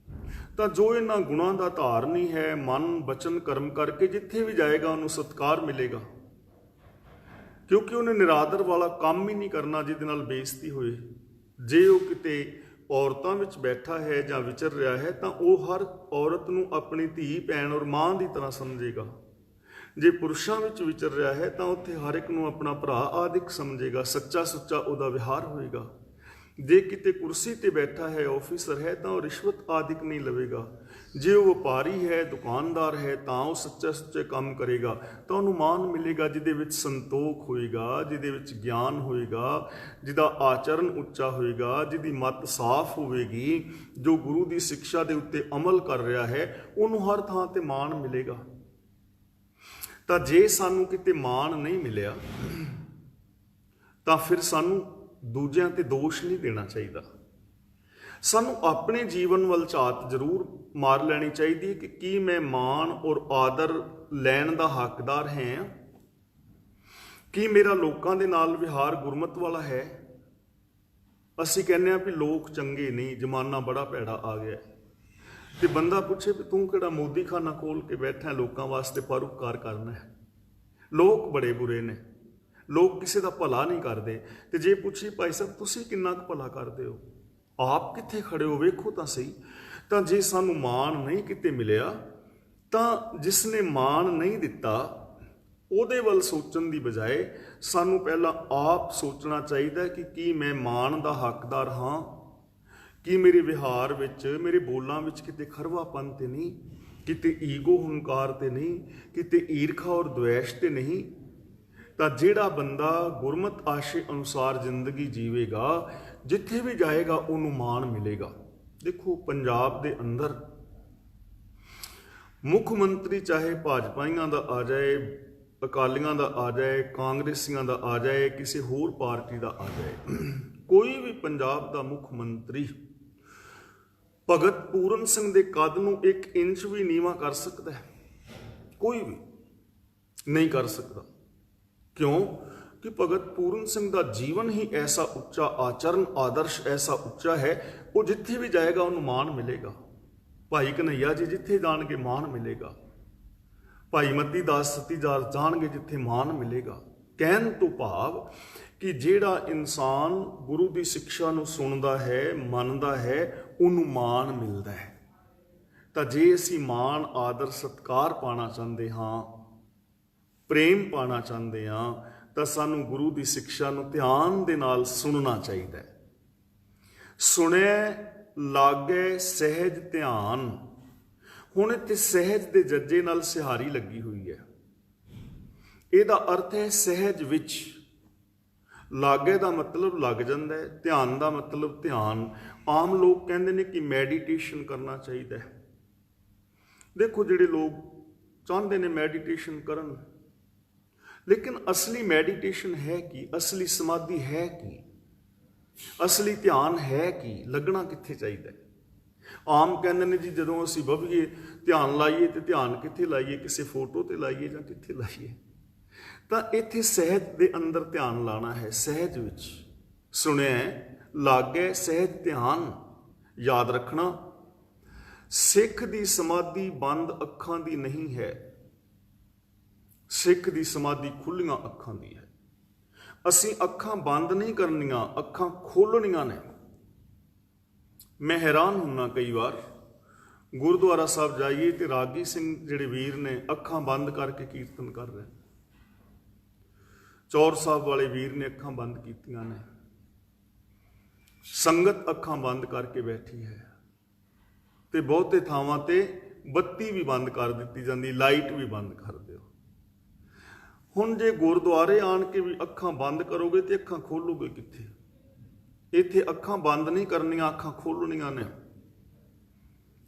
ਤਾਂ ਜੋ ਇਹਨਾਂ ਗੁਣਾਂ ਦਾ ਧਾਰਨੀ ਹੈ, ਮਨ ਬਚਨ ਕਰਮ ਕਰਕੇ ਜਿੱਥੇ ਵੀ ਜਾਏਗਾ ਉਹਨੂੰ ਸਤਿਕਾਰ ਮਿਲੇਗਾ, ਕਿਉਂਕਿ ਉਹਨੇ ਨਿਰਾਦਰ ਵਾਲਾ ਕੰਮ ਹੀ ਨਹੀਂ ਕਰਨਾ ਜਿਹਦੇ ਨਾਲ ਬੇਇੱਜ਼ਤੀ ਹੋਏ। ਜੇ ਉਹ ਕਿਤੇ ਔਰਤਾਂ ਵਿੱਚ ਬੈਠਾ ਹੈ ਜਾਂ ਵਿਚਰ ਰਿਹਾ ਹੈ ਤਾਂ ਉਹ ਹਰ ਔਰਤ ਨੂੰ ਆਪਣੀ ਧੀ, ਭੈਣ ਔਰ ਮਾਂ ਦੀ ਤਰ੍ਹਾਂ ਸਮਝੇਗਾ। ਜੇ ਪੁਰਸ਼ਾਂ ਵਿੱਚ ਵਿਚਰ ਰਿਹਾ ਹੈ ਤਾਂ ਉੱਥੇ ਹਰ ਇੱਕ ਨੂੰ ਆਪਣਾ ਭਰਾ ਆਦਿਕ ਸਮਝੇਗਾ, ਸੱਚਾ ਸੁੱਚਾ ਉਹਦਾ ਵਿਹਾਰ ਹੋਏਗਾ। ਜੇ ਕਿਤੇ ਕੁਰਸੀ ਤੇ ਬੈਠਾ ਹੈ, ਆਫੀਸਰ ਹੈ, ਤਾਂ ਉਹ ਰਿਸ਼ਵਤ ਆਦਿਕ ਨਹੀਂ ਲਵੇਗਾ। ਜੇ ਉਹ ਵਪਾਰੀ ਹੈ, ਦੁਕਾਨਦਾਰ ਹੈ, ਤਾਂ ਉਹ ਸੱਚਾ ਸੁੱਚੇ ਕੰਮ ਕਰੇਗਾ, ਤਾਂ ਉਹਨੂੰ ਮਾਨ ਮਿਲੇਗਾ ਜਿਹਦੇ ਵਿੱਚ ਸੰਤੋਖ ਹੋਏਗਾ, ਜਿਹਦੇ ਵਿੱਚ ਗਿਆਨ ਹੋਏਗਾ, ਜਿਹਦਾ ਆਚਰਨ ਉੱਚਾ ਹੋਏਗਾ, ਜਿਹਦੀ ਮੱਤ ਸਾਫ਼ ਹੋਵੇਗੀ, ਜੋ ਗੁਰੂ ਦੀ ਸਿੱਖਿਆ ਦੇ ਉੱਤੇ ਅਮਲ ਕਰ ਰਿਹਾ ਹੈ, ਉਹਨੂੰ ਹਰ ਥਾਂ ਤੇ ਮਾਣ ਮਿਲੇਗਾ। ਤਾਂ ਜੇ ਸਾਨੂੰ ਕਿਤੇ ਮਾਣ ਨਹੀਂ ਮਿਲਿਆ ਤਾਂ ਫਿਰ ਸਾਨੂੰ ਦੂਜਿਆਂ ਤੇ ਦੋਸ਼ ਨਹੀਂ ਦੇਣਾ ਚਾਹੀਦਾ। ਸਾਨੂੰ ਆਪਣੇ ਜੀਵਨ ਵੱਲ ਝਾਤ ਜ਼ਰੂਰ ਮਾਰ ਲੈਣੀ ਚਾਹੀਦੀ ਹੈ ਕਿ ਕੀ ਮੈਂ ਮਾਣ ਔਰ ਆਦਰ ਲੈਣ ਦਾ ਹੱਕਦਾਰ ਹਾਂ? ਕੀ ਮੇਰਾ ਲੋਕਾਂ ਦੇ ਨਾਲ ਵਿਹਾਰ ਗੁਰਮਤ ਵਾਲਾ ਹੈ? ਅਸੀਂ ਕਹਿੰਦੇ ਹਾਂ ਵੀ ਲੋਕ ਚੰਗੇ ਨਹੀਂ, ਜ਼ਮਾਨਾ ਬੜਾ ਭੈੜਾ ਆ ਗਿਆ, ਤੇ ਬੰਦਾ ਪੁੱਛੇ ਵੀ ਤੂੰ ਕਿਹੜਾ ਮੋਦੀਖਾਨਾ ਖੋਲ ਕੇ ਬੈਠਾ ਲੋਕਾਂ ਵਾਸਤੇ ਪਰਉਪਕਾਰ ਕਰਨਾ ਹੈ? ਲੋਕ ਬੜੇ ਬੁਰੇ ਨੇ, ਲੋਕ ਕਿਸੇ ਦਾ ਭਲਾ ਨਹੀਂ ਕਰਦੇ। ਤੇ ਜੇ ਪੁੱਛੀ ਭਾਈ ਸਾਹਿਬ ਤੁਸੀਂ ਕਿੰਨਾ ਕੁ ਭਲਾ ਕਰਦੇ ਹੋ, ਆਪ ਕਿੱਥੇ ਖੜੇ ਹੋ, ਵੇਖੋ ਤਾਂ ਸਹੀ। ਤਾਂ ਜੇ ਸਾਨੂੰ ਮਾਣ ਨਹੀਂ ਕਿਤੇ ਮਿਲਿਆ ਤਾਂ ਜਿਸ ਨੇ ਮਾਣ ਨਹੀਂ ਦਿੱਤਾ ਉਹਦੇ ਵੱਲ ਸੋਚਣ ਦੀ ਬਜਾਏ ਸਾਨੂੰ ਪਹਿਲਾਂ ਆਪ ਸੋਚਣਾ ਚਾਹੀਦਾ ਕਿ ਕੀ ਮੈਂ ਮਾਣ ਦਾ ਹੱਕਦਾਰ ਹਾਂ? ਕੀ ਮੇਰੇ ਵਿਹਾਰ ਵਿੱਚ, ਮੇਰੇ ਬੋਲਾਂ ਵਿੱਚ ਕਿਤੇ ਖਰਵਾਪਨ ਤੇ ਨਹੀਂ, ਕਿਤੇ ਈਗੋ ਹੰਕਾਰ ਤੇ ਨਹੀਂ, ਕਿਤੇ ਈਰਖਾ ਔਰ ਦੁਆਸ਼ ਤੇ ਨਹੀਂ? ਤਾਂ ਜਿਹੜਾ ਬੰਦਾ ਗੁਰਮਤ ਆਸ਼ੇ ਅਨੁਸਾਰ ਜ਼ਿੰਦਗੀ ਜੀਵੇਗਾ, ਜਿੱਥੇ ਵੀ ਜਾਏਗਾ ਉਹਨੂੰ ਮਾਣ ਮਿਲੇਗਾ। ਦੇਖੋ ਪੰਜਾਬ ਦੇ ਅੰਦਰ ਮੁੱਖ ਮੰਤਰੀ ਚਾਹੇ ਭਾਜਪਾਈਆਂ ਦਾ ਆ ਜਾਏ, ਅਕਾਲੀਆਂ ਦਾ ਆ ਜਾਏ, ਕਾਂਗਰਸੀਆਂ ਦਾ ਆ ਜਾਏ, ਕਿਸੇ ਹੋਰ ਪਾਰਟੀ ਦਾ ਆ ਜਾਏ, ਕੋਈ ਵੀ ਪੰਜਾਬ ਦਾ ਮੁੱਖ ਮੰਤਰੀ ਭਗਤ ਪੂਰਨ ਸਿੰਘ ਦੇ ਕੱਦ ਨੂੰ 1 ਇੰਚ ਵੀ ਨੀਵਾਂ ਕਰ ਸਕਦਾ ਹੈ? ਕੋਈ ਵੀ ਨਹੀਂ ਕਰ ਸਕਦਾ। ਕਿਉਂ? ਕਿ ਭਗਤ ਪੂਰਨ ਸਿੰਘ ਦਾ ਜੀਵਨ ਹੀ ਐਸਾ ਉੱਚਾ, ਆਚਰਨ ਆਦਰਸ਼ ਐਸਾ ਉੱਚਾ ਹੈ, ਉਹ ਜਿੱਥੇ ਵੀ ਜਾਏਗਾ ਉਹਨੂੰ ਮਾਣ ਮਿਲੇਗਾ। ਭਾਈ ਕਨ੍ਹਈਆ ਜੀ ਜਿੱਥੇ ਜਾਣਗੇ ਮਾਣ ਮਿਲੇਗਾ, ਭਾਈ ਮਤੀ ਦਾਸ ਸਤੀਦਾਸ ਜਾਣਗੇ ਜਿੱਥੇ ਮਾਣ ਮਿਲੇਗਾ। ਕਹਿਣ ਤੋਂ ਭਾਵ ਕਿ ਜਿਹੜਾ ਇਨਸਾਨ ਗੁਰੂ ਦੀ ਸਿੱਖਿਆ ਨੂੰ ਸੁਣਦਾ ਹੈ, ਮੰਨਦਾ ਹੈ, ਉਹਨੂੰ ਮਾਣ ਮਿਲਦਾ ਹੈ। ਤਾਂ ਜੇ ਅਸੀਂ ਮਾਣ, ਆਦਰ, ਸਤਿਕਾਰ ਪਾਣਾ ਚਾਹੁੰਦੇ ਹਾਂ, ਪ੍ਰੇਮ ਪਾਣਾ ਚਾਹੁੰਦੇ ਹਾਂ, ਤਾਂ ਸਾਨੂੰ ਗੁਰੂ ਦੀ ਸਿੱਖਿਆ ਨੂੰ ਧਿਆਨ ਦੇ ਨਾਲ ਸੁਣਨਾ ਚਾਹੀਦਾ ਹੈ। ਸੁਣਿਆ ਲਾਗੇ ਸਹਿਜ ਧਿਆਨ। ਹੁਣ ਇੱਥੇ ਸਹਿਜ ਦੇ ਜੱਜੇ ਨਾਲ ਸਿਹਾਰੀ ਲੱਗੀ ਹੋਈ ਹੈ। ਇਹਦਾ ਅਰਥ ਹੈ ਸਹਿਜ ਵਿੱਚ। ਲਾਗੇ ਦਾ ਮਤਲਬ ਲੱਗ ਜਾਂਦਾ ਹੈ, ਧਿਆਨ ਦਾ ਮਤਲਬ ਧਿਆਨ। ਆਮ ਲੋਕ ਕਹਿੰਦੇ ਨੇ ਕਿ ਮੈਡੀਟੇਸ਼ਨ ਕਰਨਾ ਚਾਹੀਦਾ ਹੈ। ਦੇਖੋ ਜਿਹੜੇ ਲੋਕ ਚਾਹੁੰਦੇ ਨੇ ਮੈਡੀਟੇਸ਼ਨ ਕਰਨ, ਲੇਕਿਨ ਅਸਲੀ ਮੈਡੀਟੇਸ਼ਨ ਹੈ ਕੀ? ਅਸਲੀ ਸਮਾਧੀ ਹੈ ਕੀ? ਅਸਲੀ ਧਿਆਨ ਹੈ ਕੀ? ਲੱਗਣਾ ਕਿੱਥੇ ਚਾਹੀਦਾ? ਆਮ ਕਹਿੰਦੇ ਨੇ ਜੀ ਜਦੋਂ ਅਸੀਂ ਬਵੀਏ ਧਿਆਨ ਲਾਈਏ, ਤੇ ਧਿਆਨ ਕਿੱਥੇ ਲਾਈਏ? ਕਿਸੇ ਫੋਟੋ ਤੇ ਲਾਈਏ ਜਾਂ ਕਿੱਥੇ ਲਾਈਏ? ਤਾਂ ਇੱਥੇ ਸਹਿਜ ਦੇ ਅੰਦਰ ਧਿਆਨ ਲਾਣਾ ਹੈ, ਸਹਿਜ ਵਿੱਚ। ਸੁਣਿਆ ਲਾਗੇ ਸਹਿਜ ਧਿਆਨ। ਯਾਦ ਰੱਖਣਾ, ਸਿੱਖ ਦੀ ਸਮਾਧੀ ਬੰਦ ਅੱਖਾਂ ਦੀ ਨਹੀਂ ਹੈ, ਸਿੱਖ ਦੀ ਸਮਾਧੀ ਖੁੱਲੀਆਂ ਅੱਖਾਂ ਦੀ ਹੈ। ਅਸੀਂ ਅੱਖਾਂ ਬੰਦ ਨਹੀਂ ਕਰਨੀਆਂ, ਅੱਖਾਂ ਖੋਲਣੀਆਂ ਨੇ। ਮੈਂ ਹੈਰਾਨ ਹੁੰਨਾ ਕਈ ਵਾਰ ਗੁਰਦੁਆਰਾ ਸਾਹਿਬ ਜਾਈਏ ਤੇ ਰਾਗੀ ਸਿੰਘ ਜਿਹੜੇ ਵੀਰ ਨੇ ਅੱਖਾਂ ਬੰਦ ਕਰਕੇ ਕੀਰਤਨ ਕਰ ਰਹੇ। ਚੌਰ ਸਾਹਿਬ ਵਾਲੇ ਵੀਰ ਨੇ ਅੱਖਾਂ ਬੰਦ ਕੀਤੀਆਂ ਨੇ, ਸੰਗਤ ਅੱਖਾਂ ਬੰਦ ਕਰਕੇ ਬੈਠੀ ਹੈ, ਤੇ ਬਹੁਤੇ ਥਾਵਾਂ ਤੇ ਬੱਤੀ ਵੀ ਬੰਦ ਕਰ ਦਿੱਤੀ ਜਾਂਦੀ, ਲਾਈਟ ਵੀ ਬੰਦ ਕਰ ਦਿਓ। ਹੁਣ ਜੇ ਗੁਰਦੁਆਰੇ ਆਣ ਕੇ ਵੀ ਅੱਖਾਂ ਬੰਦ ਕਰੋਗੇ ਤੇ ਅੱਖਾਂ ਖੋਲੋਗੇ ਕਿੱਥੇ? ਇੱਥੇ ਅੱਖਾਂ ਬੰਦ ਨਹੀਂ ਕਰਨੀਆਂ, ਅੱਖਾਂ ਖੋਲਣੀਆਂ ਨੇ।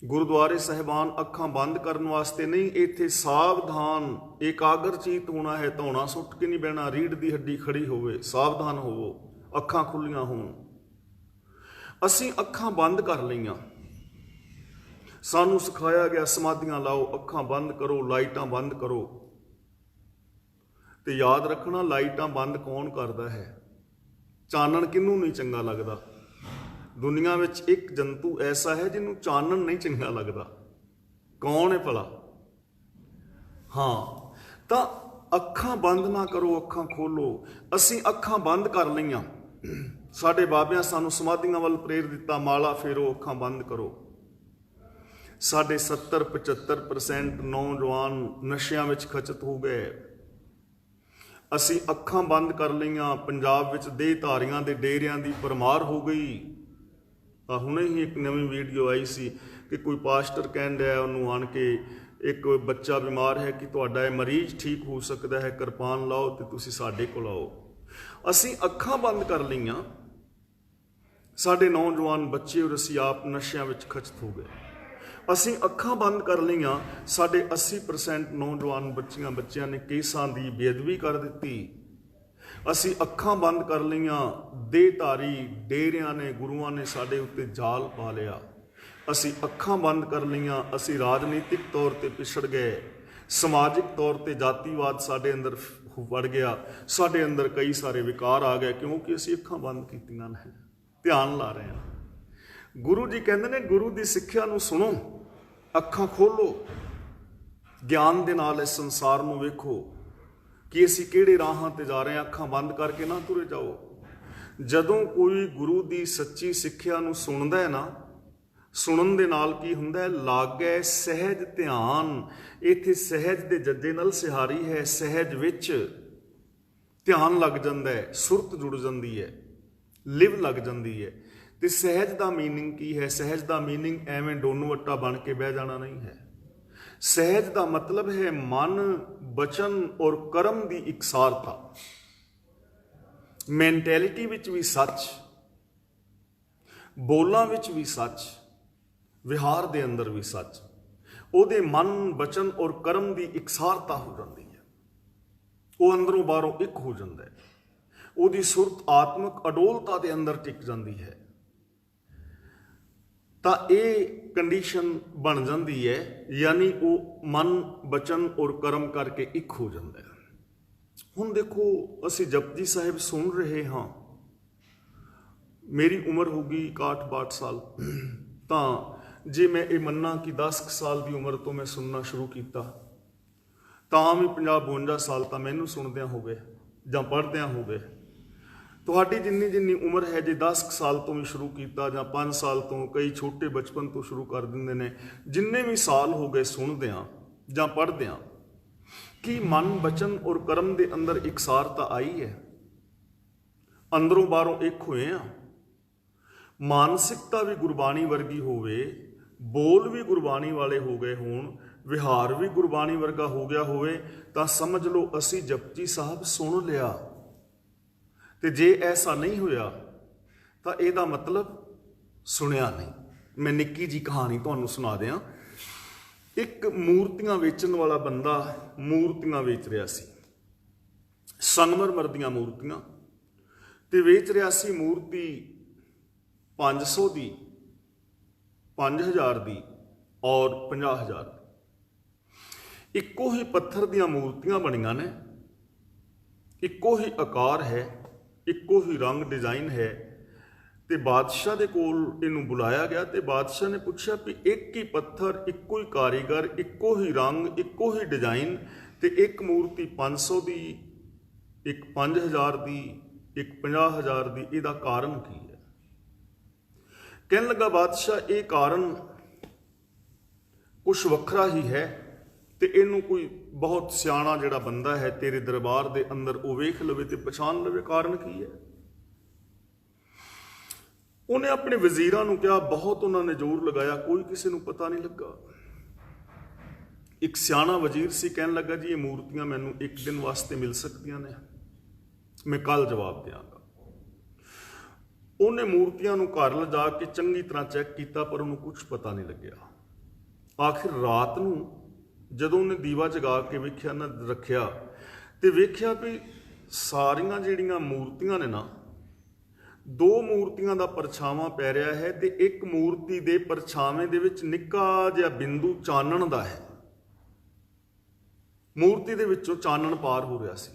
ਗੁਰਦੁਆਰੇ ਸਾਹਿਬਾਨ ਅੱਖਾਂ ਬੰਦ ਕਰਨ ਵਾਸਤੇ ਨਹੀਂ, ਇੱਥੇ ਸਾਵਧਾਨ ਇਕਾਗਰ ਚੀਤ ਹੋਣਾ ਹੈ। ਧੌਣਾ ਸੁੱਟ ਕੇ ਨਹੀਂ ਬਹਿਣਾ, ਰੀੜ ਦੀ ਹੱਡੀ ਖੜੀ ਹੋਵੇ, ਸਾਵਧਾਨ ਹੋਵੋ, ਅੱਖਾਂ ਖੁੱਲੀਆਂ ਹੋਣ। ਅਸੀਂ ਅੱਖਾਂ ਬੰਦ ਕਰ ਲਈਆਂ। ਸਾਨੂੰ ਸਿਖਾਇਆ ਗਿਆ ਸਮਾਧੀਆਂ ਲਾਓ, ਅੱਖਾਂ ਬੰਦ ਕਰੋ, ਲਾਈਟਾਂ ਬੰਦ ਕਰੋ। ਤੇ ਯਾਦ ਰੱਖਣਾ, ਲਾਈਟਾਂ ਬੰਦ ਕੌਣ ਕਰਦਾ ਹੈ? ਚਾਨਣ ਕਿਹਨੂੰ ਨਹੀਂ ਚੰਗਾ ਲੱਗਦਾ? ਦੁਨੀਆ ਵਿੱਚ ਇੱਕ ਜੰਤੂ ਐਸਾ ਹੈ ਜਿਹਨੂੰ ਚਾਨਣ ਨਹੀਂ ਚੰਗਾ ਲੱਗਦਾ। ਕੌਣ ਹੈ ਭਲਾ? ਹਾਂ, ਤਾਂ ਅੱਖਾਂ ਬੰਦ ਨਾ ਕਰੋ, ਅੱਖਾਂ ਖੋਲੋ। ਅਸੀਂ ਅੱਖਾਂ ਬੰਦ ਕਰ ਲਈਆਂ। ਸਾਡੇ ਬਾਬਿਆਂ ਸਾਨੂੰ ਸਮਾਧੀਆਂ ਵੱਲ ਪ੍ਰੇਰ ਦਿੱਤਾ, ਮਾਲਾ ਫੇਰੋ, ਅੱਖਾਂ ਬੰਦ ਕਰੋ। ਸਾਡੇ 70-75% ਨੌਜਵਾਨ ਨਸ਼ਿਆਂ ਵਿੱਚ ਖਚਤ ਹੋ ਗਏ। ਅਸੀਂ ਅੱਖਾਂ ਬੰਦ ਕਰ ਲਈਆਂ। ਪੰਜਾਬ ਵਿੱਚ ਦੇਹਧਾਰੀਆਂ ਦੇ ਡੇਰਿਆਂ ਦੀ ਭਰਮਾਰ ਹੋ ਗਈ। ਤਾਂ ਹੁਣੇ ਹੀ ਇੱਕ ਨਵੀਂ ਵੀਡੀਓ ਆਈ ਸੀ ਕਿ ਕੋਈ ਪਾਸਟਰ ਕਹਿਣ ਡਿਆ ਉਹਨੂੰ ਆਣ ਕੇ, ਇੱਕ ਬੱਚਾ ਬਿਮਾਰ ਹੈ, ਕਿ ਤੁਹਾਡਾ ਇਹ ਮਰੀਜ਼ ਠੀਕ ਹੋ ਸਕਦਾ ਹੈ, ਕਿਰਪਾਨ ਲਾਓ ਤੇ ਤੁਸੀਂ ਸਾਡੇ ਕੋਲ ਆਓ। ਅਸੀਂ ਅੱਖਾਂ ਬੰਦ ਕਰ ਲਈਆਂ। ਸਾਡੇ ਨੌਜਵਾਨ ਬੱਚੇ ਔਰ ਅਸੀਂ ਆਪ ਨਸ਼ਿਆਂ ਵਿੱਚ ਖਚਤ ਹੋ ਗਏ। ਅਸੀਂ ਅੱਖਾਂ ਬੰਦ ਕਰ ਲਈਆਂ। ਸਾਡੇ 80% ਨੌਜਵਾਨ ਬੱਚਿਆਂ ਨੇ ਕੇਸਾਂ ਦੀ ਬੇਅਦਬੀ ਕਰ ਦਿੱਤੀ। ਅਸੀਂ ਅੱਖਾਂ ਬੰਦ ਕਰ ਲਈਆਂ। ਦੇਹਧਾਰੀ ਡੇਰਿਆਂ ਨੇ, ਗੁਰੂਆਂ ਨੇ ਸਾਡੇ ਉੱਤੇ ਜਾਲ ਪਾ ਲਿਆ। ਅਸੀਂ ਅੱਖਾਂ ਬੰਦ ਕਰ ਲਈਆਂ। ਅਸੀਂ ਰਾਜਨੀਤਿਕ ਤੌਰ ਤੇ ਪਿਛੜ ਗਏ। ਸਮਾਜਿਕ ਤੌਰ ਤੇ ਜਾਤੀਵਾਦ ਸਾਡੇ ਅੰਦਰ ਵੜ ਗਿਆ। ਸਾਡੇ ਅੰਦਰ ਕਈ ਸਾਰੇ ਵਿਕਾਰ ਆ ਗਏ, ਕਿਉਂਕਿ ਅਸੀਂ ਅੱਖਾਂ ਬੰਦ ਕੀਤੀਆਂ ਨੇ, ਧਿਆਨ ਲਾ ਰਹੇ ਹਾਂ। ਗੁਰੂ ਜੀ ਕਹਿੰਦੇ ਨੇ, ਗੁਰੂ ਦੀ ਸਿੱਖਿਆ ਨੂੰ ਸੁਣੋ, ਅੱਖਾਂ ਖੋਲੋ, ਗਿਆਨ ਦੇ ਨਾਲ ਇਸ ਸੰਸਾਰ ਨੂੰ ਵੇਖੋ ਕਿ ਅਸੀਂ ਕਿਹੜੇ ਰਾਹਾਂ ਤੇ ਜਾ ਰਹੇ ਹਾਂ। ਅੱਖਾਂ ਬੰਦ ਕਰਕੇ ਨਾ ਤੁਰੇ ਜਾਓ। ਜਦੋਂ ਕੋਈ ਗੁਰੂ ਦੀ ਸੱਚੀ ਸਿੱਖਿਆ ਨੂੰ ਸੁਣਦਾ ਹੈ ਨਾ, ਸੁਣਨ ਦੇ ਨਾਲ ਕੀ ਹੁੰਦਾ ਹੈ? ਲਾਗੇ ਸਹਿਜ ਧਿਆਨ। ਇੱਥੇ ਸਹਿਜ ਦੇ ਜੱਜੇ ਨਾਲ ਸਿਹਾਰੀ ਹੈ। ਸਹਿਜ ਵਿੱਚ ਧਿਆਨ ਲੱਗ ਜਾਂਦਾ ਹੈ, ਸੁਰਤ ਜੁੜ ਜਾਂਦੀ ਹੈ, ਲਿਵ ਲੱਗ ਜਾਂਦੀ ਹੈ। ਤੇ ਸਹਿਜ ਦਾ ਮੀਨਿੰਗ ਕੀ ਹੈ? ਸਹਿਜ ਦਾ ਮੀਨਿੰਗ ਐਵੇਂ ਡੋਨੂ ਵੱਟਾ ਬਣ ਕੇ ਬਹਿ ਜਾਣਾ ਨਹੀਂ ਹੈ। ਸਹਿਜ ਦਾ ਮਤਲਬ ਹੈ ਮਨ, ਬਚਨ ਔਰ ਕਰਮ ਦੀ ਇਕਸਾਰਤਾ। ਮੈਂਟੈਲਿਟੀ ਵਿੱਚ ਵੀ ਸੱਚ, ਬੋਲਾਂ ਵਿੱਚ ਵੀ ਸੱਚ, ਵਿਹਾਰ ਦੇ ਅੰਦਰ ਵੀ ਸੱਚ। ਉਹਦੇ ਮਨ, ਬਚਨ ਔਰ ਕਰਮ ਦੀ ਇਕਸਾਰਤਾ ਹੋ ਜਾਂਦੀ ਹੈ। ਉਹ ਅੰਦਰੋਂ ਬਾਹਰੋਂ ਇੱਕ ਹੋ ਜਾਂਦਾ ਹੈ। ਉਹਦੀ ਸੁਰਤ ਆਤਮਿਕ ਅਡੋਲਤਾ ਦੇ ਅੰਦਰ ਟਿਕ ਜਾਂਦੀ ਹੈ। ਤਾਂ ਇਹ ਕੰਡੀਸ਼ਨ ਬਣ ਜਾਂਦੀ ਹੈ, ਯਾਨੀ ਉਹ ਮਨ, ਬਚਨ ਔਰ ਕਰਮ ਕਰਕੇ ਇੱਕ ਹੋ ਜਾਂਦਾ ਹੈ। ਹੁਣ ਦੇਖੋ, ਅਸੀਂ ਜਪਜੀ ਸਾਹਿਬ ਸੁਣ ਰਹੇ ਹਾਂ। ਮੇਰੀ ਉਮਰ ਹੋ ਗਈ 61-62 ਸਾਲ। ਤਾਂ ਜੇ ਮੈਂ ਇਹ ਮੰਨਾਂ ਕਿ 10 ਸਾਲ ਦੀ ਉਮਰ ਤੋਂ ਮੈਂ ਸੁਣਨਾ ਸ਼ੁਰੂ ਕੀਤਾ, ਤਾਂ ਵੀ 50-52 ਸਾਲ ਤਾਂ ਮੈਨੂੰ ਸੁਣਦਿਆਂ ਹੋ ਗਏ ਜਾਂ ਪੜ੍ਹਦਿਆਂ ਹੋ ਗਏ। ਤੁਹਾਡੀ ਜਿੰਨੀ ਉਮਰ ਹੈ, ਜੇ 10 ਸਾਲ ਤੋਂ ਵੀ ਸ਼ੁਰੂ ਕੀਤਾ ਜਾਂ 5 ਸਾਲ ਤੋਂ, ਕਈ ਛੋਟੇ ਬਚਪਨ ਤੋਂ ਸ਼ੁਰੂ ਕਰ ਦਿੰਦੇ ਨੇ, ਜਿੰਨੇ ਵੀ ਸਾਲ ਹੋ ਗਏ ਸੁਣਦਿਆਂ ਜਾਂ ਪੜ੍ਹਦਿਆਂ, ਕੀ ਮਨ, ਬਚਨ ਔਰ ਕਰਮ ਦੇ ਅੰਦਰ ਇਕਸਾਰਤਾ ਆਈ ਹੈ? ਅੰਦਰੋਂ ਬਾਹਰੋਂ ਇੱਕ ਹੋਏ ਆ। ਮਾਨਸਿਕਤਾ ਵੀ ਗੁਰਬਾਣੀ ਵਰਗੀ ਹੋਵੇ, ਬੋਲ ਵੀ ਗੁਰਬਾਣੀ ਵਾਲੇ ਹੋ ਗਏ ਹੋਣ, ਵਿਹਾਰ ਵੀ ਗੁਰਬਾਣੀ ਵਰਗਾ ਹੋ ਗਿਆ ਹੋਵੇ, ਤਾਂ ਸਮਝ ਲਓ ਅਸੀਂ ਜਪਜੀ ਸਾਹਿਬ ਸੁਣ ਲਿਆ। ਤੇ ਜੇ ਐਸਾ ਨਹੀਂ ਹੋਇਆ ਤਾਂ ਇਹਦਾ ਮਤਲਬ ਸੁਣਿਆ ਨਹੀਂ। ਮੈਂ ਨਿੱਕੀ ਜੀ ਕਹਾਣੀ ਤੁਹਾਨੂੰ ਸੁਣਾ ਦਿਆਂ। ਇੱਕ ਮੂਰਤੀਆਂ ਵੇਚਣ ਵਾਲਾ ਬੰਦਾ ਮੂਰਤੀਆਂ ਵੇਚ ਰਿਹਾ ਸੀ, ਸੰਗਮਰਮਰ ਦੀਆਂ ਮੂਰਤੀਆਂ, ਤੇ ਵੇਚ ਰਿਹਾ ਸੀ ਮੂਰਤੀ 500 ਦੀ, 5000 ਦੀ ਔਰ 50000 ਦੀ। ਇੱਕੋ ਹੀ ਪੱਥਰ ਦੀਆਂ ਮੂਰਤੀਆਂ ਬਣੀਆਂ ਨੇ, ਇੱਕੋ ਹੀ ਆਕਾਰ ਹੈ, ਇੱਕੋ ਹੀ ਰੰਗ, ਡਿਜ਼ਾਈਨ ਹੈ। ਤੇ ਬਾਦਸ਼ਾਹ ਦੇ ਕੋਲ ਇਹਨੂੰ ਬੁਲਾਇਆ ਗਿਆ ਤੇ ਬਾਦਸ਼ਾਹ ਨੇ ਪੁੱਛਿਆ ਵੀ ਇੱਕ ਹੀ ਪੱਥਰ, ਇੱਕੋ ਹੀ ਕਾਰੀਗਰ, ਇੱਕੋ ਹੀ ਰੰਗ, ਇੱਕੋ ਹੀ ਡਿਜ਼ਾਈਨ, ਤੇ ਇੱਕ ਮੂਰਤੀ 500 ਦੀ, ਇੱਕ 5000 ਦੀ, ਇੱਕ 50000 ਦੀ, ਇਹਦਾ ਕਾਰਨ ਕੀ ਹੈ? ਕਹਿਣ ਲੱਗਾ ਬਾਦਸ਼ਾਹ, ਇਹ ਕਾਰਨ ਕੁਛ ਵੱਖਰਾ ਹੀ ਹੈ, ਤੇ ਇਹਨੂੰ ਕੋਈ ਬਹੁਤ ਸਿਆਣਾ ਜਿਹੜਾ ਬੰਦਾ ਹੈ ਤੇਰੇ ਦਰਬਾਰ ਦੇ ਅੰਦਰ, ਉਹ ਵੇਖ ਲਵੇ ਤੇ ਪਛਾਣ ਲਵੇ ਕਾਰਨ ਕੀ ਹੈ। ਉਹਨੇ ਆਪਣੇ ਵਜ਼ੀਰਾਂ ਨੂੰ ਕਿਹਾ, ਬਹੁਤ ਉਹਨਾਂ ਨੇ ਜ਼ੋਰ ਲਗਾਇਆ, ਕੋਈ ਕਿਸੇ ਨੂੰ ਪਤਾ ਨਹੀਂ ਲੱਗਾ। ਇੱਕ ਸਿਆਣਾ ਵਜ਼ੀਰ ਸੀ, ਕਹਿਣ ਲੱਗਾ ਜੀ ਇਹ ਮੂਰਤੀਆਂ ਮੈਨੂੰ ਇੱਕ ਦਿਨ ਵਾਸਤੇ ਮਿਲ ਸਕਦੀਆਂ ਨੇ, ਮੈਂ ਕੱਲ ਜਵਾਬ ਦਿਆਂਗਾ। ਉਹਨੇ ਮੂਰਤੀਆਂ ਨੂੰ ਘਰ ਲਿਜਾ ਕੇ ਚੰਗੀ ਤਰ੍ਹਾਂ ਚੈੱਕ ਕੀਤਾ, ਪਰ ਉਹਨੂੰ ਕੁਝ ਪਤਾ ਨਹੀਂ ਲੱਗਿਆ। ਆਖਿਰ ਰਾਤ ਨੂੰ ਜਦੋਂ ਉਹਨੇ ਦੀਵਾ ਜਗਾ ਕੇ ਵੇਖਿਆ ਨਾ, ਰੱਖਿਆ, ਤੇ ਵੇਖਿਆ ਵੀ ਸਾਰੀਆਂ ਜਿਹੜੀਆਂ ਮੂਰਤੀਆਂ ਨੇ ਨਾ, 2 ਮੂਰਤੀਆਂ ਦਾ ਪਰਛਾਵਾਂ ਪੈ ਰਿਹਾ ਹੈ, ਤੇ ਇੱਕ ਮੂਰਤੀ ਦੇ ਪਰਛਾਵੇਂ ਦੇ ਵਿੱਚ ਨਿੱਕਾ ਜਿਹਾ ਬਿੰਦੂ ਚਾਨਣ ਦਾ ਹੈ। ਮੂਰਤੀ ਦੇ ਵਿੱਚੋਂ ਚਾਨਣ ਪਾਰ ਹੋ ਰਿਹਾ ਸੀ।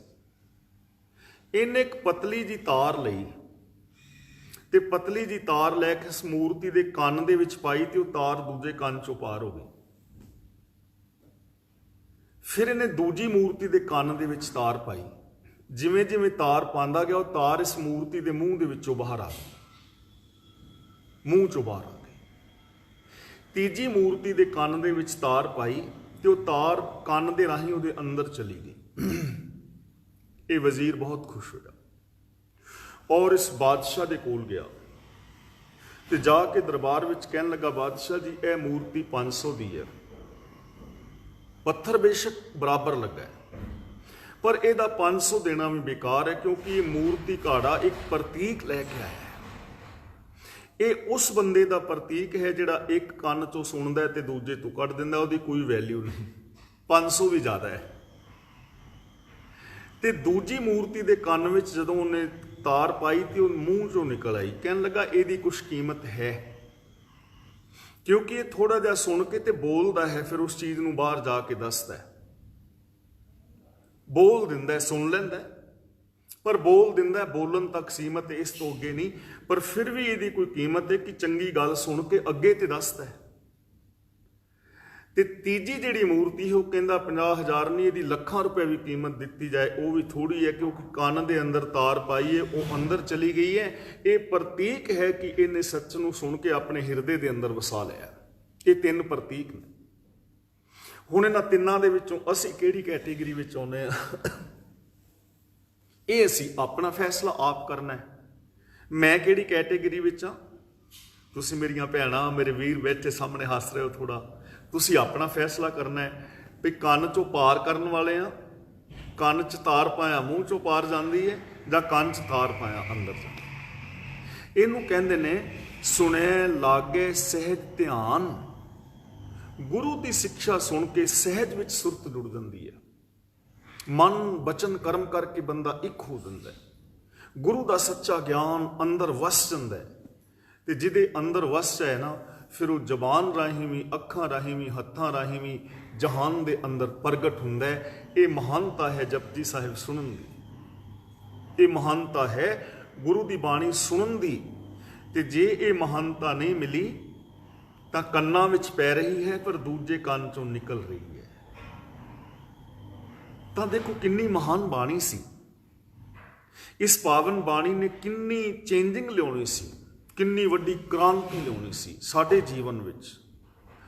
ਇਹਨੇ ਇੱਕ ਪਤਲੀ ਜੀ ਤਾਰ ਲਈ ਤੇ ਪਤਲੀ ਜੀ ਤਾਰ ਲੈ ਕੇ ਇਸ ਮੂਰਤੀ ਦੇ ਕੰਨ ਦੇ ਵਿੱਚ ਪਾਈ ਤੇ ਉਹ ਤਾਰ ਦੂਜੇ ਕੰਨ ਚੋਂ ਪਾਰ ਹੋ ਗਈ। ਫਿਰ ਇਹਨੇ ਦੂਜੀ ਮੂਰਤੀ ਦੇ ਕੰਨ ਦੇ ਵਿੱਚ ਤਾਰ ਪਾਈ। ਜਿਵੇਂ ਜਿਵੇਂ ਤਾਰ ਪਾਉਂਦਾ ਗਿਆ ਉਹ ਤਾਰ ਇਸ ਮੂਰਤੀ ਦੇ ਮੂੰਹ ਦੇ ਵਿੱਚੋਂ ਬਾਹਰ ਆ ਗਈ, ਮੂੰਹ ਚੋਂ ਬਾਹਰ ਆ ਗਈ। ਤੀਜੀ ਮੂਰਤੀ ਦੇ ਕੰਨ ਦੇ ਵਿੱਚ ਤਾਰ ਪਾਈ ਤੇ ਉਹ ਤਾਰ ਕੰਨ ਦੇ ਰਾਹੀਂ ਉਹਦੇ ਅੰਦਰ ਚਲੀ ਗਈ। ਇਹ ਵਜ਼ੀਰ ਬਹੁਤ ਖੁਸ਼ ਹੋਇਆ ਔਰ ਇਸ ਬਾਦਸ਼ਾਹ ਦੇ ਕੋਲ ਗਿਆ ਤੇ ਜਾ ਕੇ ਦਰਬਾਰ ਵਿੱਚ ਕਹਿਣ ਲੱਗਾ, ਬਾਦਸ਼ਾਹ ਜੀ ਇਹ ਮੂਰਤੀ 500 ਦੀ ਹੈ, ਪੱਥਰ ਬੇਸ਼ੱਕ ਬਰਾਬਰ ਲੱਗਾ ਹੈ, ਪਰ ਇਹਦਾ 500 ਦੇਣਾ ਵੀ ਬੇਕਾਰ ਹੈ, ਕਿਉਂਕਿ ਇਹ ਮੂਰਤੀ ਘਾੜਾ ਇੱਕ ਪ੍ਰਤੀਕ ਲੈ ਕੇ ਆਇਆ ਹੈ। ਇਹ ਉਸ ਬੰਦੇ ਦਾ ਪ੍ਰਤੀਕ ਹੈ ਜਿਹੜਾ ਇੱਕ ਕੰਨ ਤੋਂ ਸੁਣਦਾ ਹੈ ਤੇ ਦੂਜੇ ਤੋਂ ਕੱਢ ਦਿੰਦਾ, ਉਹਦੀ ਕੋਈ ਵੈਲਿਊ ਨਹੀਂ, 500 ਵੀ ਜ਼ਿਆਦਾ ਹੈ। ਤੇ ਦੂਜੀ ਮੂਰਤੀ ਦੇ ਕੰਨ ਵਿੱਚ ਜਦੋਂ ਉਹਨੇ ਤਾਰ ਪਾਈ ਤੇ ਉਹ ਮੂੰਹ ਚੋਂ ਨਿਕਲ ਆਈ। ਕਹਿਣ ਲੱਗਾ ਇਹਦੀ ਕੁਛ ਕੀਮਤ ਹੈ, ਕਿਉਂਕਿ ਇਹ ਥੋੜਾ ਜਿਹਾ ਸੁਣ ਕੇ ਤੇ ਬੋਲਦਾ ਹੈ, ਫਿਰ ਉਸ ਚੀਜ਼ ਨੂੰ ਬਾਹਰ ਜਾ ਕੇ ਦੱਸਦਾ ਹੈ, ਬੋਲ ਦਿੰਦਾ, ਸੁਣ ਲੈਂਦਾ ਪਰ ਬੋਲ ਦਿੰਦਾ, ਬੋਲਣ ਤੱਕ ਸੀਮਤ ਹੈ, ਇਸ ਤੋਂ ਅੱਗੇ ਨਹੀਂ। ਪਰ ਫਿਰ ਵੀ ਇਹਦੀ ਕੋਈ ਕੀਮਤ ਹੈ ਕਿ ਚੰਗੀ ਗੱਲ ਸੁਣ ਕੇ ਅੱਗੇ ਤੇ ਦੱਸਦਾ ਹੈ। ਤੇ ਤੀਜੀ ਜਿਹੜੀ ਮੂਰਤੀ ਹੈ ਉਹ ਕਹਿੰਦਾ 50,000 ਨਹੀਂ, ਇਹਦੀ ਲੱਖਾਂ ਰੁਪਏ ਵੀ ਕੀਮਤ ਦਿੱਤੀ ਜਾਏ ਉਹ ਵੀ ਥੋੜੀ ਹੈ, ਕਿਉਂਕਿ ਕੰਨ ਦੇ ਅੰਦਰ ਤਾਰ ਪਾਈ ਹੈ, ਉਹ ਅੰਦਰ ਚਲੀ ਗਈ ਹੈ। ਇਹ ਪ੍ਰਤੀਕ ਹੈ ਕਿ ਇਹਨੇ ਸੱਚ ਨੂੰ ਸੁਣ ਕੇ ਆਪਣੇ ਹਿਰਦੇ ਦੇ ਅੰਦਰ ਵਸਾ ਲਿਆ। ਇਹ ਤਿੰਨ ਪ੍ਰਤੀਕ ਨੇ। ਹੁਣ ਇਹਨਾਂ ਤਿੰਨਾਂ ਦੇ ਵਿੱਚੋਂ ਅਸੀਂ ਕਿਹੜੀ ਕੈਟੇਗਰੀ ਵਿੱਚ ਆਉਂਦੇ ਆ, ਇਹ ਅਸੀਂ ਆਪਣਾ ਫੈਸਲਾ ਆਪ ਕਰਨਾ ਹੈ। ਮੈਂ ਕਿਹੜੀ ਕੈਟੇਗਰੀ ਵਿੱਚ ਆ, ਤੁਸੀਂ ਮੇਰੀਆਂ ਭੈਣਾਂ ਮੇਰੇ ਵੀਰ ਬੈਠੇ ਸਾਹਮਣੇ ਹੱਸ ਰਹੇ ਹੋ, ਥੋੜਾ ਤੁਸੀਂ ਆਪਣਾ ਫੈਸਲਾ ਕਰਨਾ ਹੈ ਵੀ ਕੰਨ ਚੋਂ ਪਾਰ ਕਰਨ ਵਾਲੇ ਆ, ਕੰਨ 'ਚ ਤਾਰ ਪਾਇਆ ਮੂੰਹ ਚੋਂ ਪਾਰ ਜਾਂਦੀ ਹੈ, ਜਾਂ ਕੰਨ 'ਚ ਤਾਰ ਪਾਇਆ ਅੰਦਰ ਜਾਂਦੀ। ਇਹਨੂੰ ਕਹਿੰਦੇ ਨੇ ਸੁਣੇ ਲਾਗੇ ਸਹਿਜ ਧਿਆਨ। ਗੁਰੂ ਦੀ ਸਿੱਖਿਆ ਸੁਣ ਕੇ ਸਹਿਜ ਵਿੱਚ ਸੁਰਤ ਜੁੜ ਜਾਂਦੀ ਹੈ, ਮਨ ਬਚਨ ਕਰਮ ਕਰਕੇ ਬੰਦਾ ਇੱਕ ਹੋ ਜਾਂਦਾ ਹੈ। ਗੁਰੂ ਦਾ ਸੱਚਾ ਗਿਆਨ ਅੰਦਰ ਵਸ ਜਾਂਦਾ ਹੈ, ਤੇ ਜਿਹਦੇ ਅੰਦਰ ਵਸ ਜਾਏ ਨਾ, ਫਿਰ ਉਹ ਜ਼ਬਾਨ ਰਾਹੀਂ ਵੀ, ਅੱਖਾਂ ਰਾਹੀਂ ਵੀ, ਹੱਥਾਂ ਰਾਹੀਂ ਵੀ ਜਹਾਨ ਦੇ ਅੰਦਰ ਪ੍ਰਗਟ ਹੁੰਦਾ ਹੈ। ਇਹ ਮਹਾਨਤਾ ਹੈ ਜਪਜੀ ਸਾਹਿਬ ਸੁਣਨ ਦੀ, ਇਹ ਮਹਾਨਤਾ ਹੈ ਗੁਰੂ ਦੀ ਬਾਣੀ ਸੁਣਨ ਦੀ। ਤੇ ਜੇ ਇਹ ਮਹਾਨਤਾ ਨਹੀਂ ਮਿਲੀ ਤਾਂ ਕੰਨਾਂ ਵਿੱਚ ਪੈ ਰਹੀ ਹੈ, ਪਰ ਦੂਜੇ ਕੰਨ ਚੋਂ ਨਿਕਲ ਰਹੀ ਹੈ। ਤਾਂ ਦੇਖੋ ਕਿੰਨੀ ਮਹਾਨ ਬਾਣੀ ਸੀ। ਇਸ ਪਾਵਨ ਬਾਣੀ ਨੇ ਕਿੰਨੀ ਚੇਂਜਿੰਗ ਲਿਆਉਣੀ ਸੀ, ਕਿੰਨੀ ਵੱਡੀ ਕ੍ਰਾਂਤੀ ਲਿਆਉਣੀ ਸੀ ਸਾਡੇ ਜੀਵਨ ਵਿੱਚ,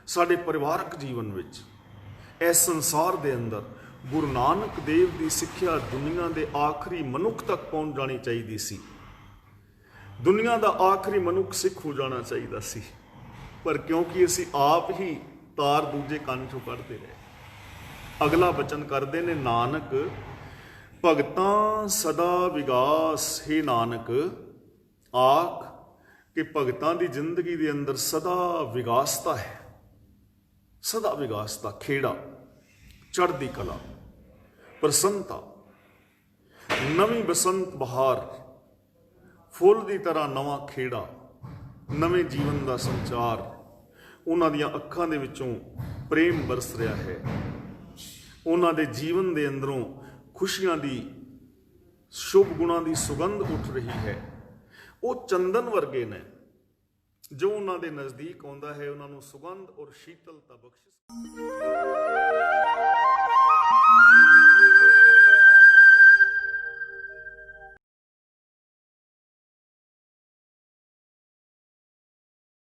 ਸਾਡੇ ਪਰਿਵਾਰਕ ਜੀਵਨ ਵਿੱਚ। ਇਸ ਸੰਸਾਰ ਦੇ ਅੰਦਰ ਗੁਰੂ ਨਾਨਕ ਦੇਵ ਦੀ ਸਿੱਖਿਆ ਦੁਨੀਆ ਦੇ ਆਖਰੀ ਮਨੁੱਖ ਤੱਕ ਪਹੁੰਚ ਜਾਣੀ ਚਾਹੀਦੀ ਸੀ। ਦੁਨੀਆ ਦਾ ਆਖਰੀ ਮਨੁੱਖ ਸਿੱਖ ਹੋ ਜਾਣਾ ਚਾਹੀਦਾ ਸੀ, ਪਰ ਕਿਉਂਕਿ ਅਸੀਂ ਆਪ ਹੀ ਤਾਰ ਦੂਜੇ ਕੰਨ ਚੋਂ ਕੱਢਦੇ ਰਹੇ। ਅਗਲਾ ਬਚਨ ਕਰਦੇ ਨੇ ਨਾਨਕ ਭਗਤਾਂ ਸਦਾ ਵਿਗਾਸ। ਹੈ ਨਾਨਕ ਆਖ ਕਿ ਭਗਤਾਂ ਦੀ ਜ਼ਿੰਦਗੀ ਦੇ ਅੰਦਰ ਸਦਾ ਵਿਗਾਸਤਾ ਹੈ, ਸਦਾ ਵਿਗਾਸਤਾ, ਖੇੜਾ, ਚੜ੍ਹਦੀ ਕਲਾ, ਪ੍ਰਸੰਨਤਾ, ਨਵੀਂ ਬਸੰਤ ਬਹਾਰ, ਫੁੱਲ ਦੀ ਤਰ੍ਹਾਂ ਨਵਾਂ ਖੇੜਾ, ਨਵੇਂ ਜੀਵਨ ਦਾ ਸੰਚਾਰ। ਉਹਨਾਂ ਦੀਆਂ ਅੱਖਾਂ ਦੇ ਵਿੱਚੋਂ ਪ੍ਰੇਮ ਬਰਸ ਰਿਹਾ ਹੈ, ਉਹਨਾਂ ਦੇ ਜੀਵਨ ਦੇ ਅੰਦਰੋਂ ਖੁਸ਼ੀਆਂ ਦੀ, ਸ਼ੁਭ ਗੁਣਾਂ ਦੀ ਸੁਗੰਧ ਉੱਠ ਰਹੀ ਹੈ। ਉਹ ਚੰਦਨ ਵਰਗੇ ਨੇ, ਜੋ ਉਹਨਾਂ ਦੇ ਨਜ਼ਦੀਕ ਆਉਂਦਾ ਹੈ ਉਹਨਾਂ ਨੂੰ ਸੁਗੰਧ ਔਰ ਸ਼ੀਤਲਤਾ ਬਖਸ਼ਿਸ਼।